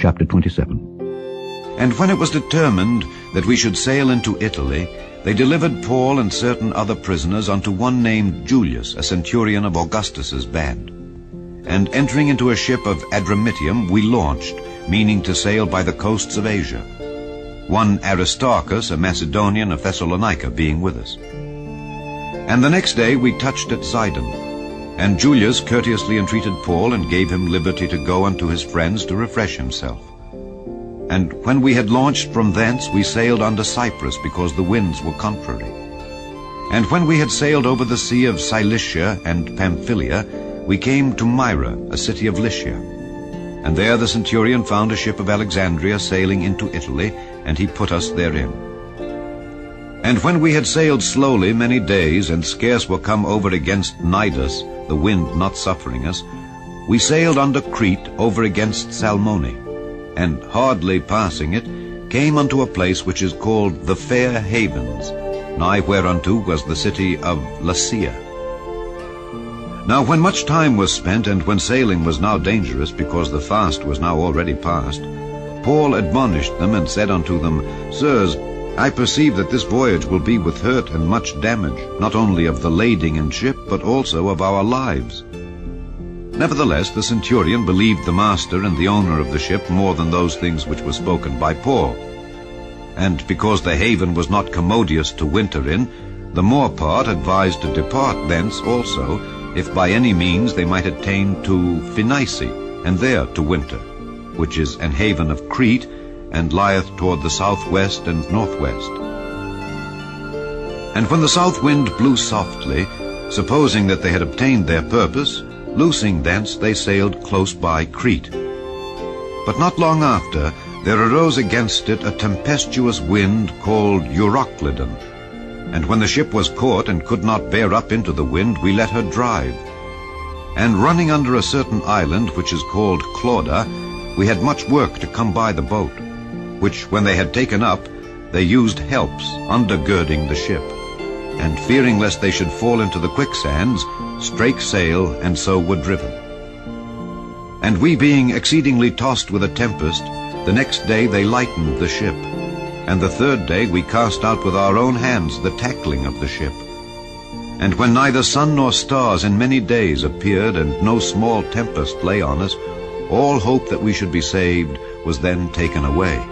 Chapter 27. And when it was determined that we should sail into Italy, they delivered Paul and certain other prisoners unto one named Julius, a centurion of Augustus's band. And entering into a ship of Adramyttium, we launched, meaning to sail by the coasts of Asia, one Aristarchus, a Macedonian of Thessalonica, being with us. And the next day we touched at Sidon, and Julius courteously entreated Paul, and gave him liberty to go unto his friends to refresh himself. And when we had launched from thence, we sailed unto Cyprus, because the winds were contrary. And when we had sailed over the sea of Cilicia and Pamphylia, we came to Myra, a city of Lycia. And there the centurion found a ship of Alexandria sailing into Italy, and he put us therein. And when we had sailed slowly many days, and scarce were come over against Cnidus, the wind not suffering us, we sailed unto Crete over against Salmone, and hardly passing it, came unto a place which is called the Fair Havens, nigh whereunto was the city of Lasea. Now when much time was spent, and when sailing was now dangerous, because the fast was now already past, Paul admonished them, and said unto them, Sirs, I perceive that this voyage will be with hurt and much damage, not only of the lading and ship, but also of our lives. Nevertheless the centurion believed the master and the owner of the ship more than those things which were spoken by Paul. And because the haven was not commodious to winter in, the more part advised to depart thence also, if by any means they might attain to Phoenice, and there to winter, which is an haven of Crete, and lieth toward the southwest and northwest. And when the south wind blew softly, supposing that they had obtained their purpose, loosing thence they sailed close by Crete. But not long after there arose against it a tempestuous wind called Euroclydon. And when the ship was caught and could not bear up into the wind, we let her drive. And running under a certain island which is called Clauda, we had much work to come by the boat, which when they had taken up, they used helps undergirding the ship, and fearing lest they should fall into the quicksands, strake sail, and so were driven. And we being exceedingly tossed with a tempest, the next day they lightened the ship, and the third day we cast out with our own hands the tackling of the ship. And when neither sun nor stars in many days appeared, and no small tempest lay on us, all hope that we should be saved was then taken away.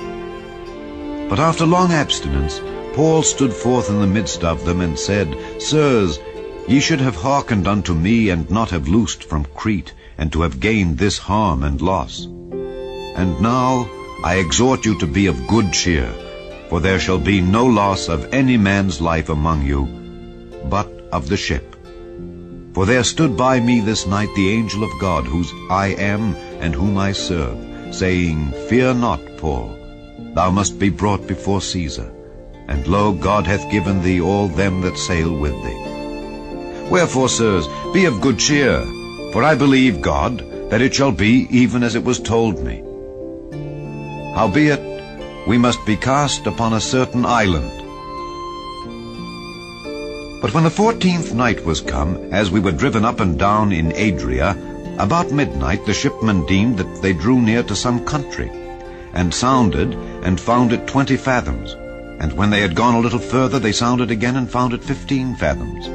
But after long abstinence, Paul stood forth in the midst of them, and said, Sirs, ye should have hearkened unto me, and not have loosed from Crete, and to have gained this harm and loss. And now I exhort you to be of good cheer, for there shall be no loss of any man's life among you, but of the ship. For there stood by me this night the angel of God, whose I am, and whom I serve, saying, Fear not, Paul, thou must be brought before Caesar, and lo, God hath given thee all them that sail with thee. Wherefore, sirs, be of good cheer, for I believe God, that it shall be even as it was told me. Howbeit, we must be cast upon a certain island. But when the 14th night was come, as we were driven up and down in Adria, about midnight the shipmen deemed that they drew near to some country, and sounded, and found it 20 fathoms. And when they had gone a little further, they sounded again, and found it 15 fathoms.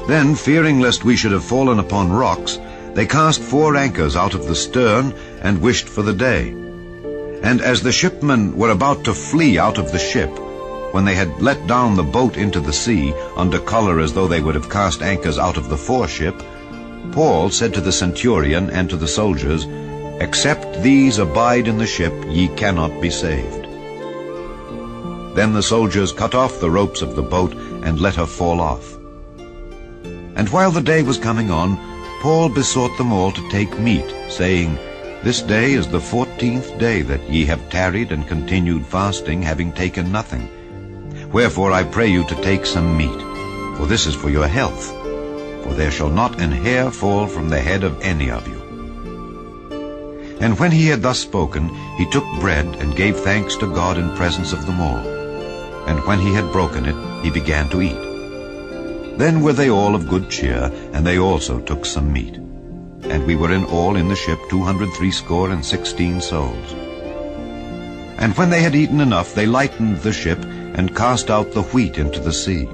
Then, fearing lest we should have fallen upon rocks, they cast 4 anchors out of the stern, and wished for the day. And as the shipmen were about to flee out of the ship, when they had let down the boat into the sea, under color as though they would have cast anchors out of the foreship, Paul said to the centurion and to the soldiers, Except these abide in the ship, ye cannot be saved. Then the soldiers cut off the ropes of the boat, and let her fall off. And while the day was coming on, Paul besought them all to take meat, saying, This day is the 14th day that ye have tarried and continued fasting, having taken nothing. Wherefore I pray you to take some meat, for this is for your health, for there shall not an hair fall from the head of any of you. And when he had thus spoken, he took bread, and gave thanks to God in presence of them all. And when he had broken it, he began to eat. Then were they all of good cheer, and they also took some meat. and we were in all in the ship 260 souls. And when they had eaten enough, they lightened the ship, and cast out the wheat into the sea.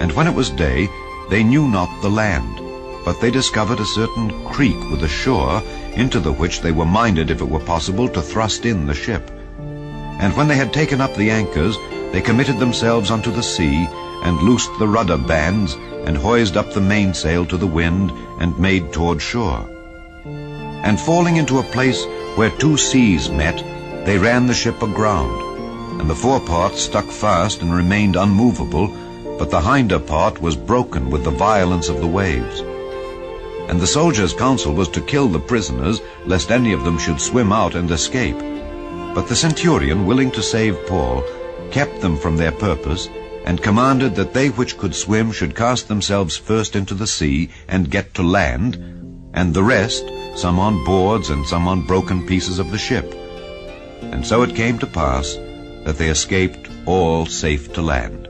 And when it was day, they knew not the land, but they discovered a certain creek with a shore, into the which they were minded, if it were possible, to thrust in the ship. And when they had taken up the anchors, they committed themselves unto the sea, and loosed the rudder bands, and hoised up the mainsail to the wind, and made toward shore. And falling into a place where two seas met, they ran the ship aground, and the forepart stuck fast and remained unmovable, but the hinder part was broken with the violence of the waves. And the soldiers' counsel was to kill the prisoners, lest any of them should swim out and escape. But the centurion, willing to save Paul, kept them from their purpose, and commanded that they which could swim should cast themselves first into the sea, and get to land, and the rest, some on boards and some on broken pieces of the ship. And so it came to pass that they escaped all safe to land.